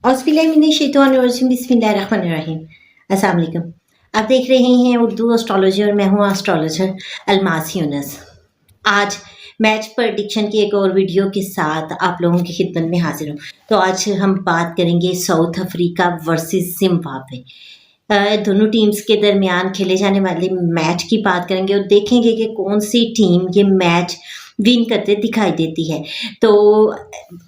बिस्मिल्लाहिर्रहमानिर्रहीम। अस्सलाम वालेकुम। आप देख रहे हैं उर्दू एस्ट्रोलॉजी और मैं हूँ एस्ट्रोलॉजर अलमास यूनुस। आज मैच प्रेडिक्शन की एक और वीडियो के साथ आप लोगों की खिदमत में हाजिर हूँ। तो आज हम बात करेंगे साउथ अफ्रीका वर्सेस जिम्बाब्वे। दोनों टीम्स के दरमियान खेले जाने वाले मैच की बात करेंगे और देखेंगे कि कौन सी टीम ये मैच विन करते दिखाई देती है। तो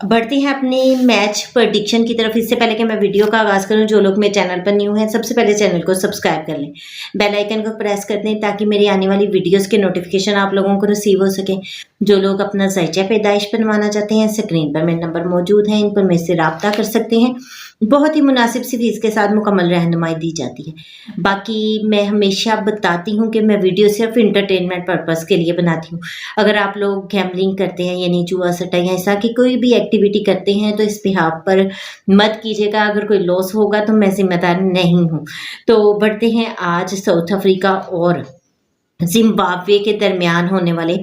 बढ़ते हैं अपने मैच प्रेडिक्शन की तरफ। इससे पहले कि मैं वीडियो का आगाज़ करूं, जो लोग मेरे चैनल पर न्यू हैं सबसे पहले चैनल को सब्सक्राइब कर लें, बेल आइकन को प्रेस कर दें ताकि मेरी आने वाली वीडियोस के नोटिफिकेशन आप लोगों को रिसीव हो सके। जो लोग अपना ज़ायचा पैदाइश बनवाना चाहते हैं, स्क्रीन पर मेरे नंबर मौजूद हैं, इन पर मेरे से रब्ता कर सकते हैं। बहुत ही मुनासिब सी फीस के साथ मुकम्मल रहनुमाई दी जाती है। बाकी मैं हमेशा बताती हूँ कि मैं वीडियो सिर्फ इंटरटेनमेंट पर्पज़ के लिए बनाती हूँ। अगर आप लोग गैम्बलिंग करते हैं यानी जुआ सट्टा या ऐसा कि कोई भी एक्टिविटी करते हैं तो इस बिहाफ पर मत कीजिएगा। अगर कोई लॉस होगा तो मैं जिम्मेदार नहीं हूँ। तो बढ़ते हैं आज साउथ अफ्रीका और जिम्बाब्वे के दरमियान होने वाले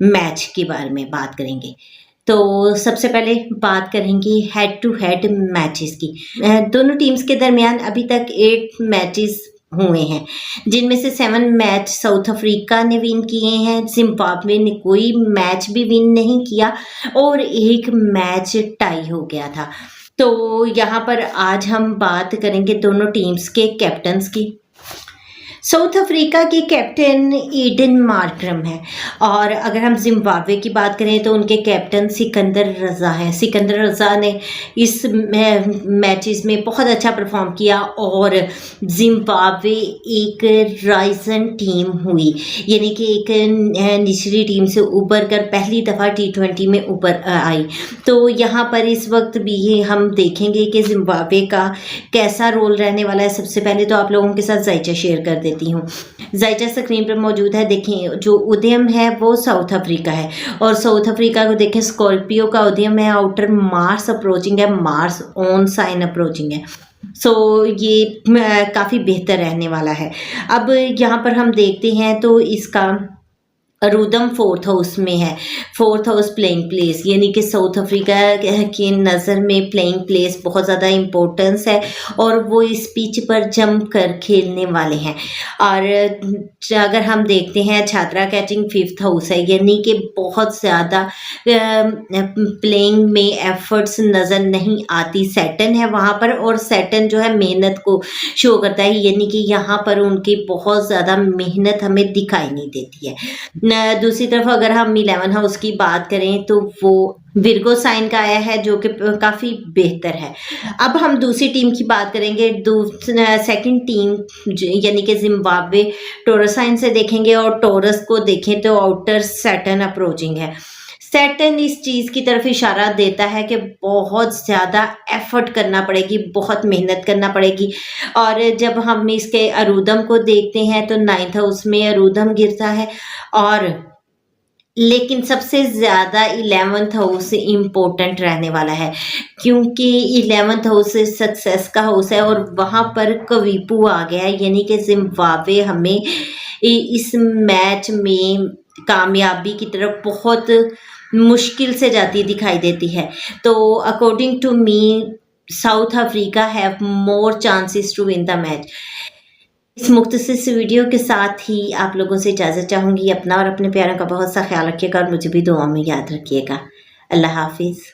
मैच के बारे में बात करेंगे। तो सबसे पहले बात करेंगे हेड टू हेड मैचेस की। दोनों टीम्स के दरमियान अभी तक 8 मैचेस हुए हैं, जिनमें से 7 मैच साउथ अफ्रीका ने विन किए हैं, जिम्बाब्वे ने कोई मैच भी विन नहीं किया और एक मैच टाई हो गया था। तो यहाँ पर आज हम बात करेंगे दोनों टीम्स के कैप्टन्स की। साउथ अफ्रीका के कैप्टन ईडन मार्करम है और अगर हम जिम्बाब्वे की बात करें तो उनके कैप्टन सिकंदर रज़ा हैं। सिकंदर रज़ा ने इस मैचेस में बहुत अच्छा परफॉर्म किया और जिम्बाब्वे एक राइजन टीम हुई, यानी कि एक निचली टीम से उभर कर पहली दफ़ा T20 में ऊपर आई। तो यहाँ पर इस वक्त भी हम देखेंगे कि जिम्बाब्वे का कैसा रोल रहने वाला है। सबसे पहले तो आप लोगों के साथ जायचा शेयर कर देती हूँ। जायचा स्क्रीन पर मौजूद है। देखें, जो उदयम है वो साउथ अफ्रीका है और साउथ अफ्रीका को देखें, स्कॉर्पियो का उदयम है, आउटर मार्स अप्रोचिंग है, मार्स ऑन साइन अप्रोचिंग है। सो ये काफ़ी बेहतर रहने वाला है। अब यहाँ पर हम देखते हैं तो इसका रुदम 4th हाउस में है। 4th हाउस प्लेइंग प्लेस, यानी कि साउथ अफ्रीका की नज़र में प्लेइंग प्लेस बहुत ज़्यादा इम्पोर्टेंस है और वो इस पिच पर जम कर खेलने वाले हैं। और अगर हम देखते हैं छात्रा कैचिंग 5th हाउस है, यानी कि बहुत ज़्यादा प्लेइंग में एफर्ट्स नज़र नहीं आती। सैटर्न है वहाँ पर और सैटर्न जो है मेहनत को शो करता है, यानी कि यहाँ पर उनकी बहुत ज़्यादा मेहनत हमें दिखाई नहीं देती है। दूसरी तरफ अगर हम 11 हाउस की बात करें तो वो विर्गो साइन का आया है, जो कि काफ़ी बेहतर है। अब हम दूसरी टीम की बात करेंगे। सेकंड टीम यानी कि जिम्बाब्वे टोरस साइन से देखेंगे और टोरस को देखें तो आउटर सैटर्न अप्रोचिंग है। सैटर्न इस चीज़ की तरफ इशारा देता है कि बहुत ज़्यादा एफर्ट करना पड़ेगी, बहुत मेहनत करना पड़ेगी। और जब हम इसके अरुदम को देखते हैं तो 9th हाउस में अरुदम गिरता है और लेकिन सबसे ज़्यादा 11th हाउस इम्पोर्टेंट रहने वाला है, क्योंकि 11th हाउस सक्सेस का हाउस है और वहाँ पर कवीपू आ गया है, यानी कि जिम्बाब्वे हमें इस मैच में कामयाबी की तरफ बहुत मुश्किल से जाती दिखाई देती है। तो according to me South Africa have more chances to win the match. इस मुख्तसर से वीडियो के साथ ही आप लोगों से इजाज़त चाहूँगी। अपना और अपने प्यारों का बहुत सा ख्याल रखिएगा और मुझे भी दुआ में याद रखिएगा। अल्लाह हाफिज़।